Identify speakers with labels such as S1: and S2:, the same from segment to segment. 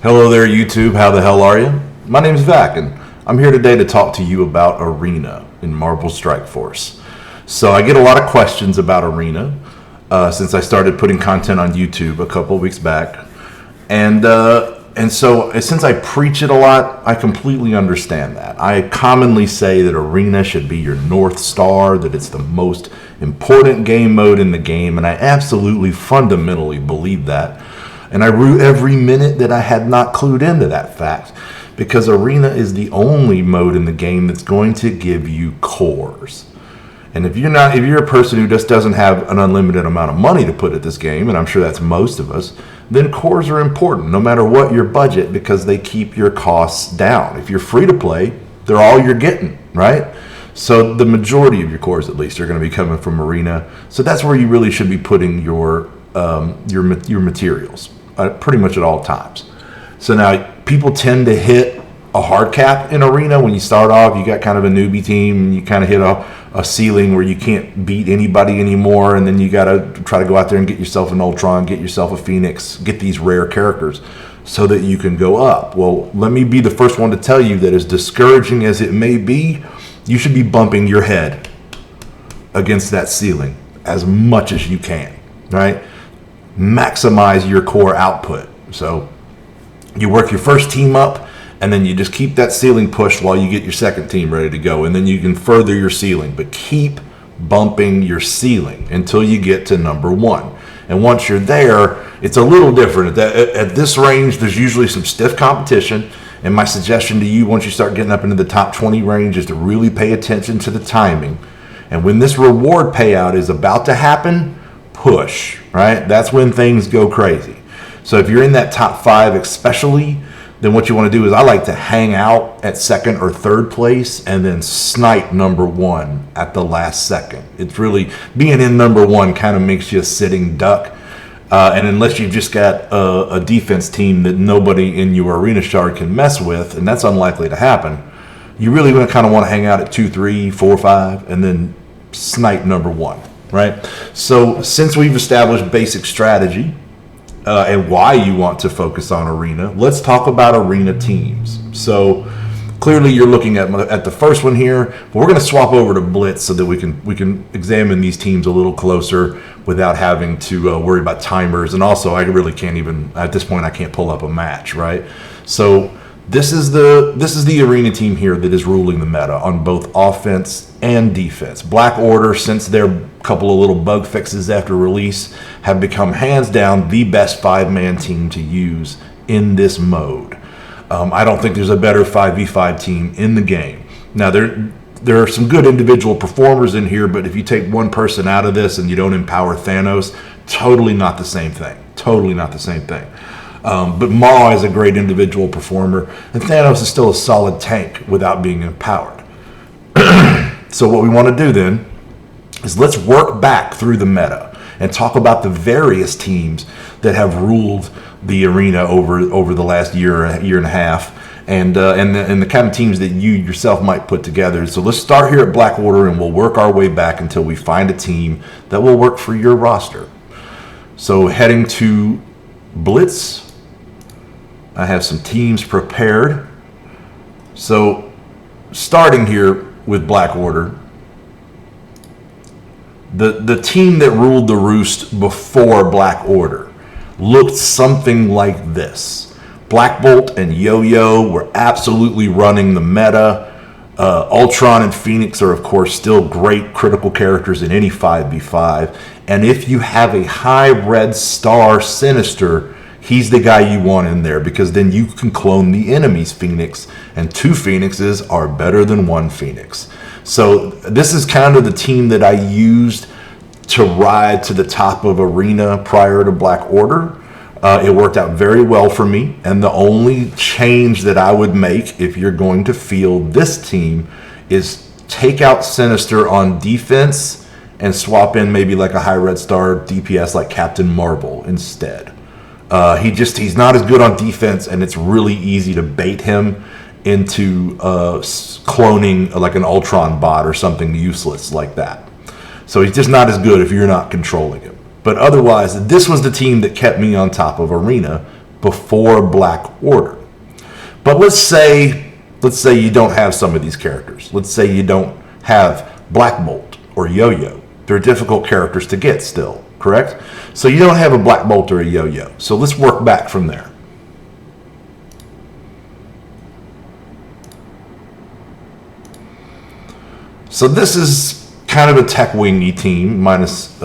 S1: Hello there, YouTube. How the hell are you? My name's Vac, and I'm here today to talk to you about Arena in Marvel Strike Force. So I get a lot of questions about Arena since I started putting content on YouTube a couple of weeks back, and so since I preach it a lot, I completely understand that. I commonly say that Arena should be your North Star, that it's the most important game mode in the game, and I absolutely fundamentally believe that. And I rue every minute that I had not clued into that fact, because Arena is the only mode in the game that's going to give you cores. And if you're a person who just doesn't have an unlimited amount of money to put at this game, and I'm sure that's most of us, then cores are important no matter what your budget, because they keep your costs down. If you're free to play, they're all you're getting, right? So the majority of your cores, at least, are going to be coming from Arena. So that's where you really should be putting your materials. Pretty much at all times. So now people tend to hit a hard cap in Arena when you start off. You got kind of a newbie team, and you kind of hit a ceiling where you can't beat anybody anymore, and then you got to try to go out there and get yourself an Ultron, get yourself a Phoenix, get these rare characters so that you can go up. Well, let me be the first one to tell you that, as discouraging as it may be, you should be bumping your head against that ceiling as much as you can, right? Maximize your core output. So you work your first team up, and then you just keep that ceiling pushed while you get your second team ready to go, and then you can further your ceiling, but keep bumping your ceiling until you get to number one. And once you're there, it's a little different. At this range, there's usually some stiff competition, and my suggestion to you, once you start getting up into the top 20 range, is to really pay attention to the timing. And when this reward payout is about to happen, push, right? That's when things go crazy. So if you're in that top 5 especially, then what you want to do is, I like to hang out at second or third place and then snipe number 1 at the last second. It's really, being in number 1 kind of makes you a sitting duck. And unless you've just got a defense team that nobody in your arena shard can mess with, and that's unlikely to happen, you really kind of want to hang out at 2, 3, 4, 5, and then snipe number 1. Right? So since we've established basic strategy and why you want to focus on Arena, let's talk about Arena teams. So clearly you're looking at the first one here, but we're going to swap over to Blitz so that we can examine these teams a little closer without having to worry about timers. And also, I really can't even, at this point, I can't pull up a match, right? So this is the Arena team here that is ruling the meta on both offense and defense. Black Order, since their couple of little bug fixes after release, have become hands down the best 5-man team to use in this mode. I don't think there's a better 5v5 team in the game. Now, there are some good individual performers in here, but if you take one person out of this and you don't empower Thanos, totally not the same thing. Totally not the same thing. But Maw is a great individual performer, and Thanos is still a solid tank without being empowered. So what we want to do then is, let's work back through the meta and talk about the various teams that have ruled the Arena over the last year and a half, and the kind of teams that you yourself might put together. So let's start here at Black Order, and we'll work our way back until we find a team that will work for your roster. So heading to Blitz, I have some teams prepared. So starting here with Black Order, the team that ruled the roost before Black Order looked something like this. Black Bolt and Yo-Yo were absolutely running the meta. Ultron and Phoenix are, of course, still great critical characters in any 5v5. And if you have a high red star Sinister, he's the guy you want in there, because then you can clone the enemy's Phoenix, and 2 Phoenixes are better than 1 Phoenix. So this is kind of the team that I used to ride to the top of Arena prior to Black Order. It worked out very well for me, and the only change that I would make if you're going to field this team is take out Sinister on defense and swap in maybe like a high red star DPS like Captain Marvel instead. He's not as good on defense, and it's really easy to bait him into cloning like an Ultron bot or something useless like that. So he's just not as good if you're not controlling him. But otherwise, this was the team that kept me on top of Arena before Black Order. But let's say you don't have some of these characters. Let's say you don't have Black Bolt or Yo-Yo. They're difficult characters to get still, correct? So you don't have a Black Bolt or a Yo-Yo. So let's work back from there. So this is kind of a tech wingy team minus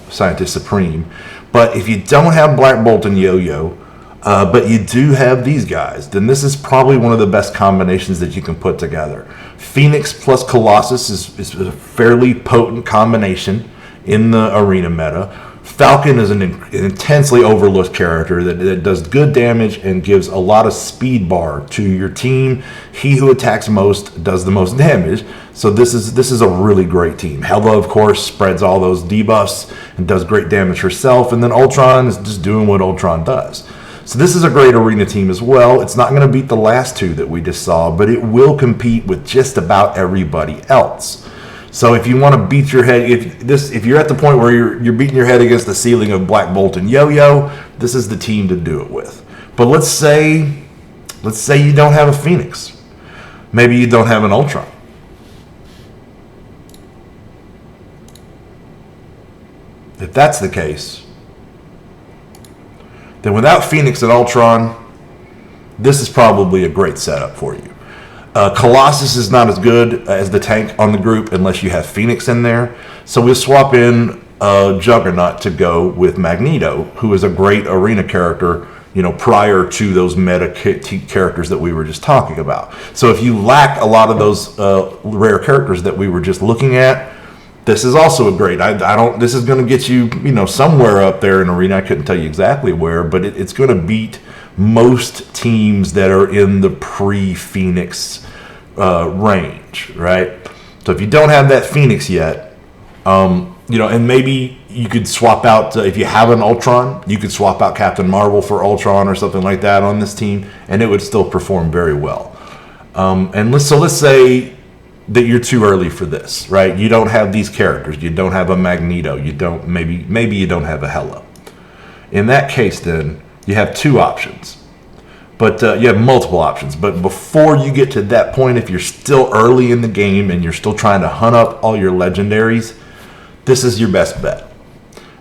S1: Scientist Supreme. But if you don't have Black Bolt and Yo-Yo, but you do have these guys, then this is probably one of the best combinations that you can put together. Phoenix plus Colossus is a fairly potent combination in the arena meta. Falcon is an intensely overlooked character that does good damage and gives a lot of speed bar to your team. He who attacks most does the most damage. So this is a really great team. Hela, of course, spreads all those debuffs and does great damage herself. And then Ultron is just doing what Ultron does. So this is a great arena team as well. It's not going to beat the last two that we just saw, but it will compete with just about everybody else. So if you want to beat your head, if you're at the point where you're beating your head against the ceiling of Black Bolt and Yo-Yo, this is the team to do it with. But let's say you don't have a Phoenix. Maybe you don't have an Ultron. If that's the case, then without Phoenix and Ultron, this is probably a great setup for you. Colossus is not as good as the tank on the group unless you have Phoenix in there. So we'll swap in Juggernaut to go with Magneto, who is a great arena character, prior to those meta characters that we were just talking about. So if you lack a lot of those rare characters that we were just looking at, this is also a great. This is going to get you, somewhere up there in arena. I couldn't tell you exactly where, but it's going to beat most teams that are in the pre-Phoenix range, right? So if you don't have that Phoenix yet, and maybe you could swap out, if you have an Ultron, you could swap out Captain Marvel for Ultron or something like that on this team, and it would still perform very well. Let's say that you're too early for this, right? You don't have these characters. You don't have a Magneto. Maybe you don't have a Hela. In that case, then, you have two options. But you have multiple options. But before you get to that point, if you're still early in the game and you're still trying to hunt up all your legendaries, this is your best bet.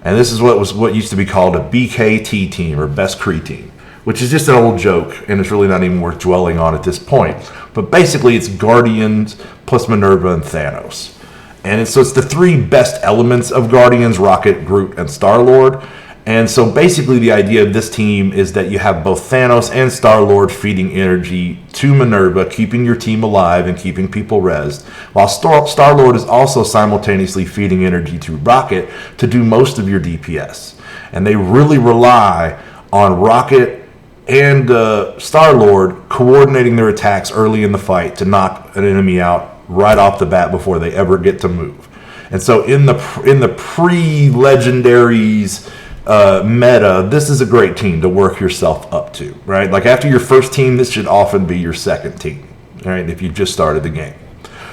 S1: And this is what used to be called a BKT team, or Best Kree team, which is just an old joke, and it's really not even worth dwelling on at this point. But basically, it's Guardians plus Minerva and Thanos. And it's the three best elements of Guardians: Rocket, Groot, and Star-Lord. And so basically the idea of this team is that you have both Thanos and Star-Lord feeding energy to Minerva, keeping your team alive and keeping people rezzed, while Star-Lord is also simultaneously feeding energy to Rocket to do most of your DPS. And they really rely on Rocket and Star-Lord coordinating their attacks early in the fight to knock an enemy out right off the bat before they ever get to move. And so in the pre-legendaries meta, this is a great team to work yourself up to, right? Like after your first team, this should often be your second team, right? If you just started the game.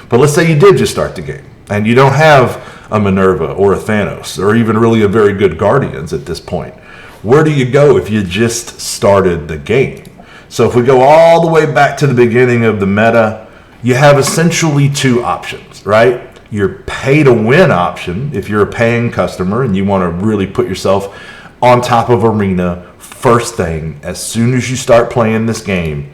S1: But let's say you did just start the game and you don't have a Minerva or a Thanos or even really a very good Guardians at this point. Where do you go if you just started the game? So if we go all the way back to the beginning of the meta, you have essentially two options, right? Your pay to win option, if you're a paying customer and you want to really put yourself on top of arena first thing as soon as you start playing this game,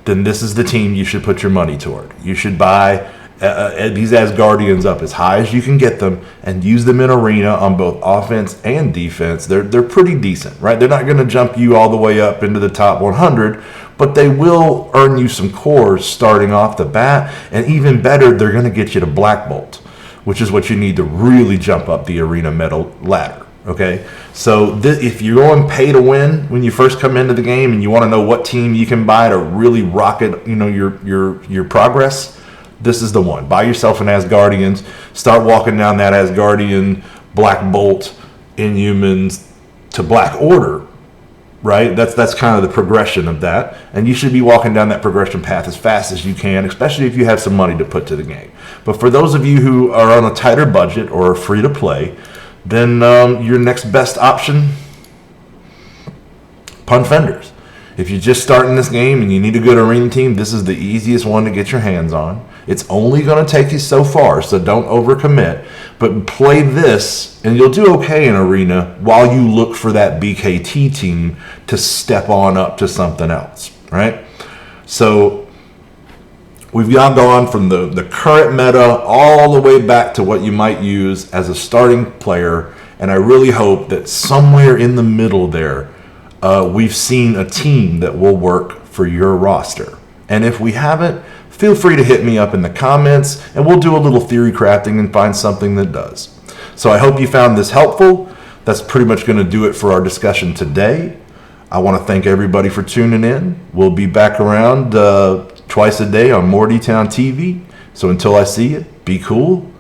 S1: then this is the team you should put your money toward. You should buy these Asgardians up as high as you can get them and use them in arena on both offense and defense. They're pretty decent, right? They're not going to jump you all the way up into the top 100, but they will earn you some cores starting off the bat, and even better, they're going to get you to Black Bolt, which is what you need to really jump up the arena meta ladder. Okay, so if you're going pay to win when you first come into the game and you want to know what team you can buy to really rocket, your progress, this is the one. Buy yourself an Asgardians. Start walking down that Asgardian, Black Bolt, Inhumans to Black Order, right? That's kind of the progression of that. And you should be walking down that progression path as fast as you can, especially if you have some money to put to the game. But for those of you who are on a tighter budget or are free to play, then your next best option, Pun Fenders. If you're just starting this game and you need a good arena team, this is the easiest one to get your hands on. It's only going to take you so far, so don't overcommit. But play this, and you'll do okay in arena while you look for that BKT team to step on up to something else, right? So we've now gone from the current meta all the way back to what you might use as a starting player, and I really hope that somewhere in the middle there, we've seen a team that will work for your roster. And if we haven't, feel free to hit me up in the comments, and we'll do a little theory crafting and find something that does. So I hope you found this helpful. That's pretty much going to do it for our discussion today. I want to thank everybody for tuning in. We'll be back around twice a day on Morty Town TV. So until I see you, be cool,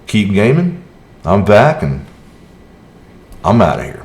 S1: keep gaming. I'm back, and I'm out of here.